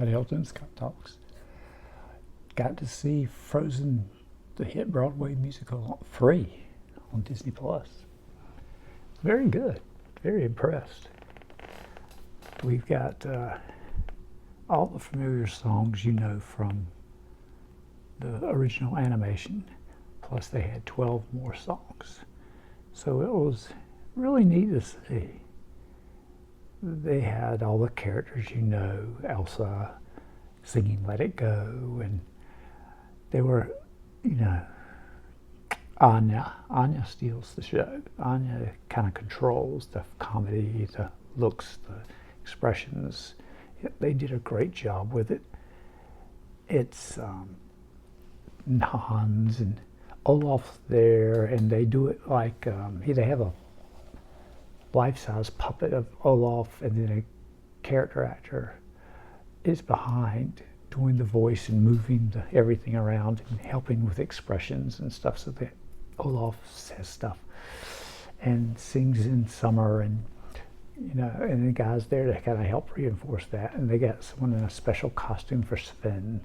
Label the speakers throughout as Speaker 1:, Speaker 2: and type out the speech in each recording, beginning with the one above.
Speaker 1: At Hylton, Scott Talks. Got to see Frozen, the hit Broadway musical, free on Disney Plus. Very good. Very impressed. We've got all the familiar songs you know from the original animation, plus they had 12 more songs. So it was really neat to see. They had all the characters you know, Elsa singing Let It Go, and they were, you know, Anya steals the show. Anya kind of controls the comedy, the looks, the expressions. They did a great job with it. It's Hans and Olaf's there, and they do it like, they have a life-size puppet of Olaf, and then a character actor is behind doing the voice and moving everything around and helping with expressions and stuff, so that Olaf says stuff and sings in summer, and you know, and the guys there to kind of help reinforce that. And they got someone in a special costume for Sven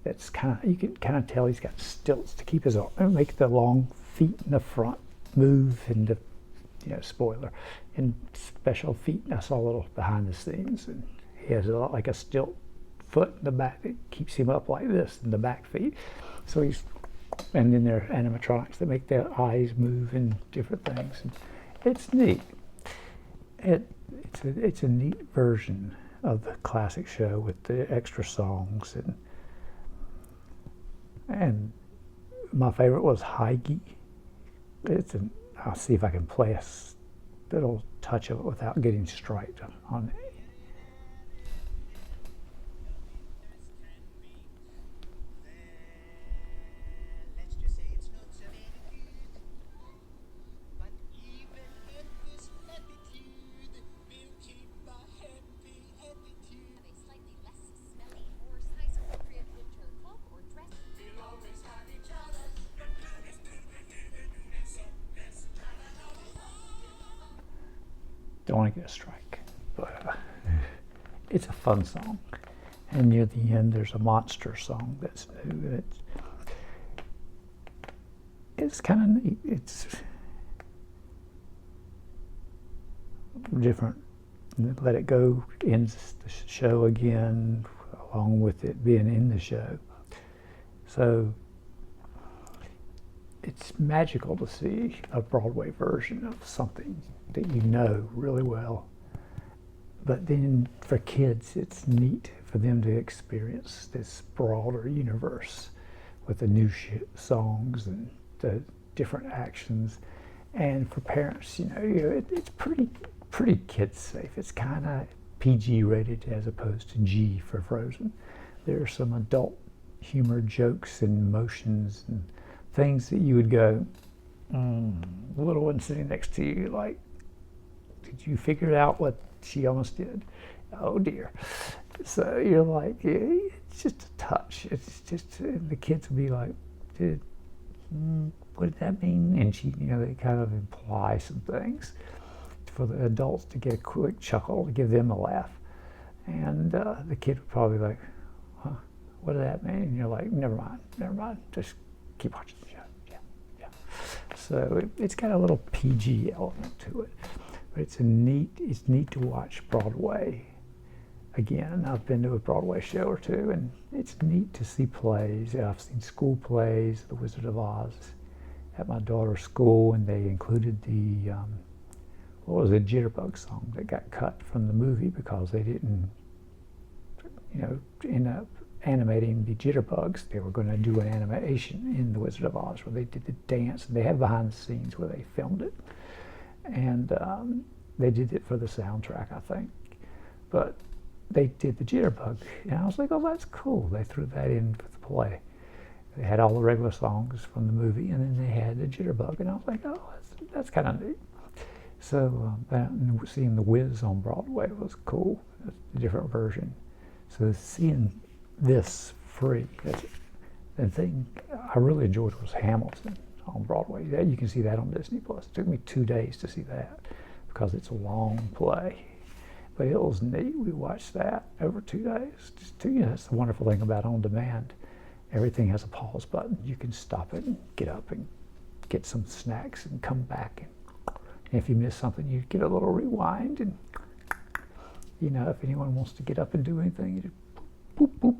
Speaker 1: that's kind of, you can kind of tell he's got stilts to keep his arm, make the long feet in the front move, and the, you know, spoiler, and special feet. I saw a little behind the scenes, and he has a lot like a stilt foot in the back that keeps him up like this in the back feet. So he's, and then there are animatronics that make their eyes move and different things. And it's neat. It's a neat version of the classic show with the extra songs, and my favorite was Heige. I'll see if I can play a little touch of it without getting striped on it. Don't want to get a strike, but it's a fun song. And near the end, there's a monster song that's new. It's kind of neat. It's different. Let It Go ends the show again, along with it being in the show. So it's magical to see a Broadway version of something that you know really well. But then for kids, it's neat for them to experience this broader universe with the new songs and the different actions. And for parents, you know, it's pretty kid safe. It's kind of PG rated as opposed to G for Frozen. There are some adult humor, jokes, and emotions and things that you would go, little one sitting next to you, like, did you figure out what she almost did? Oh dear. So you're like, yeah, it's just a touch. It's just, the kids will be like, what did that mean? And she, you know, they kind of imply some things for the adults to get a quick chuckle, to give them a laugh. And the kid would probably be like, huh, what did that mean? And you're like, never mind, just keep watching the show. Yeah. So it's got a little PG element to it. But it's neat to watch Broadway again. I've been to a Broadway show or two, and it's neat to see plays. I've seen school plays, The Wizard of Oz, at my daughter's school, and they included the, what was the Jitterbug song that got cut from the movie because they didn't, you know, end up animating the Jitterbugs. They were going to do an animation in The Wizard of Oz where they did the dance, and they had behind the scenes where they filmed it. And they did it for the soundtrack, I think. But they did the Jitterbug, and I was like, oh, that's cool. They threw that in for the play. They had all the regular songs from the movie, and then they had the Jitterbug, and I was like, oh, that's kind of neat. So seeing The Wiz on Broadway was cool. That's a different version. So seeing this free, the thing I really enjoyed was Hamilton on Broadway. You can see that on Disney Plus. It took me 2 days to see that because it's a long play. But it was neat. We watched that over 2 days. That's the wonderful thing about on demand. Everything has a pause button. You can stop it and get up and get some snacks and come back. And if you miss something, you get a little rewind. And, if anyone wants to get up and do anything, you just boop, boop.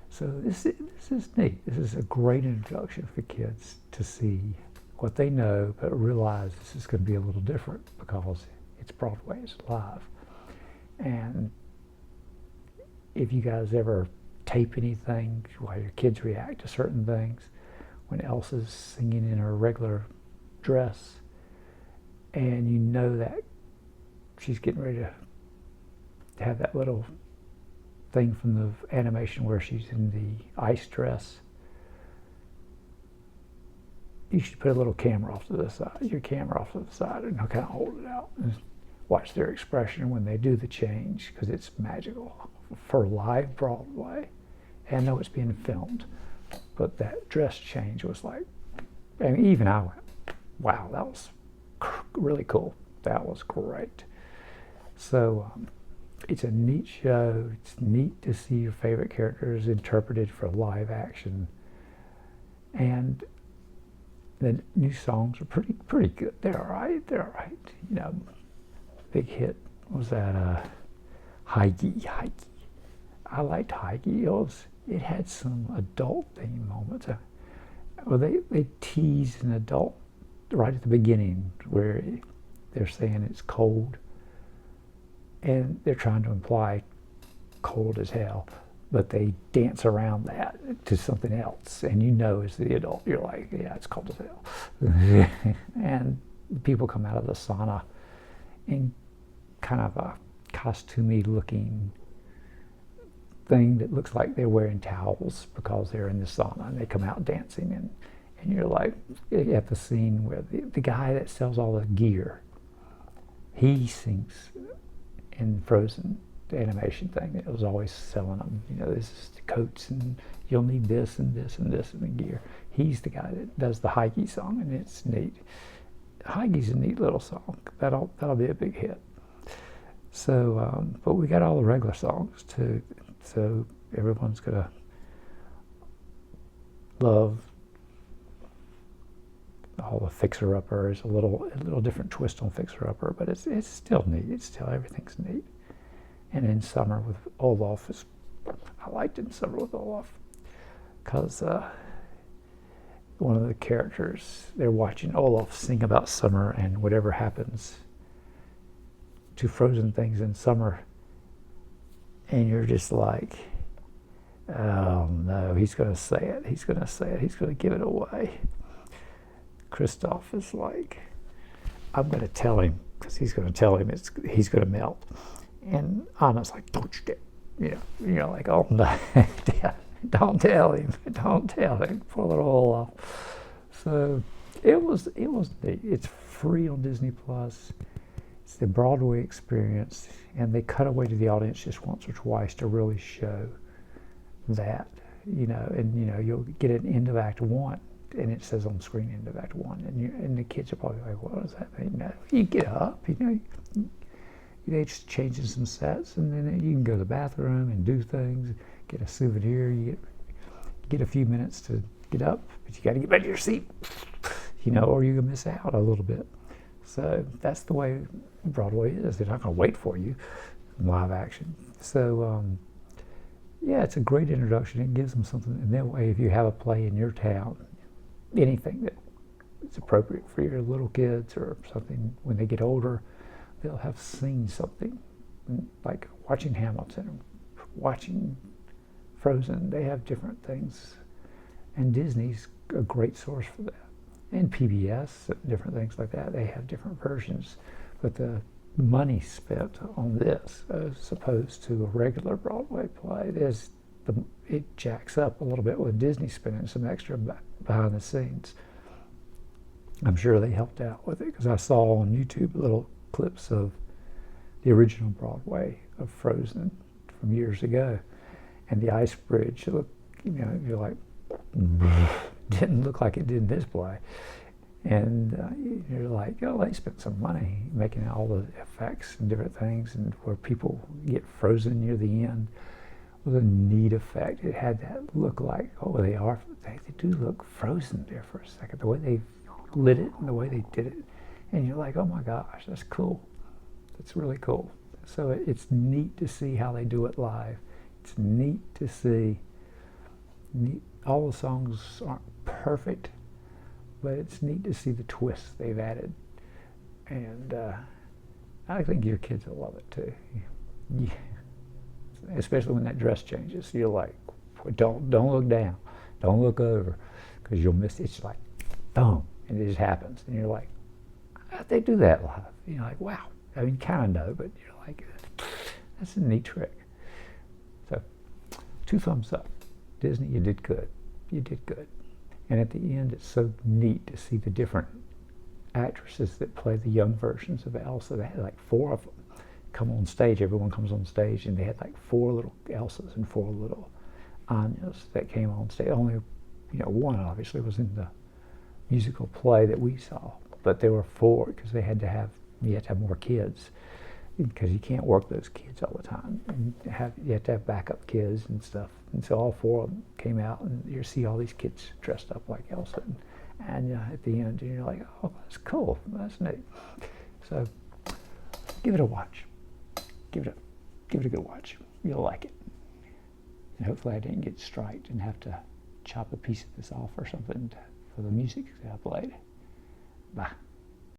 Speaker 1: So this is neat. This is a great introduction for kids to see what they know, but realize this is going to be a little different because it's Broadway, it's live. And if you guys ever tape anything while your kids react to certain things, when Elsa's singing in her regular dress, and you know that she's getting ready to have that little thing from the animation where she's in the ice dress, you should put a little camera off to the side, your camera off to the side, and kind of hold it out and watch their expression when they do the change, because it's magical for live Broadway. And I know it's being filmed, but that dress change was like, and even I went, wow, that was really cool. That was great. So it's a neat show. It's neat to see your favorite characters interpreted for live action. And the new songs are pretty good. They're all right. Big hit was that Heige. I liked Heige. It had some adult theme moments. Well, they teased an adult right at the beginning where they're saying it's cold, and they're trying to imply cold as hell, but they dance around that to something else, and as the adult, you're like, yeah, it's cold as hell. And people come out of the sauna in kind of a costumey looking thing that looks like they're wearing towels because they're in the sauna, and they come out dancing, and you're like, you have the scene where the guy that sells all the gear, he sings in Frozen, the animation thing that was always selling them, this is the coats, and you'll need this and this and this and the gear. He's the guy that does the Heige song, and it's neat. Heige's a neat little song. That'll be a big hit. So, but we got all the regular songs too, so everyone's gonna love all the Fixer Upper. Is a little different twist on Fixer Upper, but it's still neat. Everything's neat. And in Summer with Olaf, I liked it in Summer with Olaf because one of the characters, they're watching Olaf sing about summer and whatever happens to frozen things in summer, and you're just like, oh no, he's going to say it, he's going to give it away. Kristoff is like, I'm going to tell him, because he's going to tell him he's going to melt. And Anna's like, don't you dare. You're like, oh no, don't tell him, poor little Olaf. So it was neat. It's free on Disney Plus. It's the Broadway experience, and they cut away to the audience just once or twice to really show that, and you'll get an end of Act 1, and it says on screen end of Act 1, and the kids are probably like, what does that mean? No, you get up, they just changing some sets, and then you can go to the bathroom and do things, get a souvenir, you get a few minutes to get up, but you got to get back to your seat, or you're going to miss out a little bit. So that's the way Broadway is. They're not going to wait for you in live action. So, it's a great introduction. It gives them something. And that way, if you have a play in your town, anything that is appropriate for your little kids or something, when they get older, they'll have seen something. Like watching Hamilton, watching Frozen, they have different things. And Disney's a great source for that. And PBS, different things like that, they have different versions. But the money spent on this, as opposed to a regular Broadway play, it jacks up a little bit with Disney spending some extra behind the scenes. I'm sure they helped out with it, because I saw on YouTube little clips of the original Broadway of Frozen from years ago, and the ice bridge looked, you're like, didn't look like it did in this play. And you're like, oh, they spent some money making all the effects and different things, and where people get frozen near the end was a neat effect. It had that look like, oh, they do look frozen there for a second. The way they lit it and the way they did it, and you're like, oh my gosh, that's cool. That's really cool. So it's neat to see how they do it live. It's neat to see. All the songs aren't perfect, but it's neat to see the twists they've added. And I think your kids will love it too. Yeah. Especially when that dress changes. You're like, don't look down. Don't look over, because you'll miss it. It's like, boom, and it just happens. And you're like, how'd they do that live? You're like, wow. I mean, you kind of know, but you're like, that's a neat trick. So, 2 thumbs up. Disney, you did good. You did good. And at the end, it's so neat to see the different actresses that play the young versions of Elsa. They had like 4 of them come on stage. Everyone comes on stage, and they had like 4 little Elsas and 4 little Anyas that came on stage. Only, one obviously was in the musical play that we saw, but there were 4 because you had to have more kids, because you can't work those kids all the time, and you have to have backup kids and stuff. And so all 4 of them came out, and you see all these kids dressed up like Elsa and at the end, and you're like, oh, that's cool, that's neat. So give it a watch. Give it a good watch. You'll like it. And hopefully I didn't get striked and have to chop a piece of this off or something for the music that I played. Bye.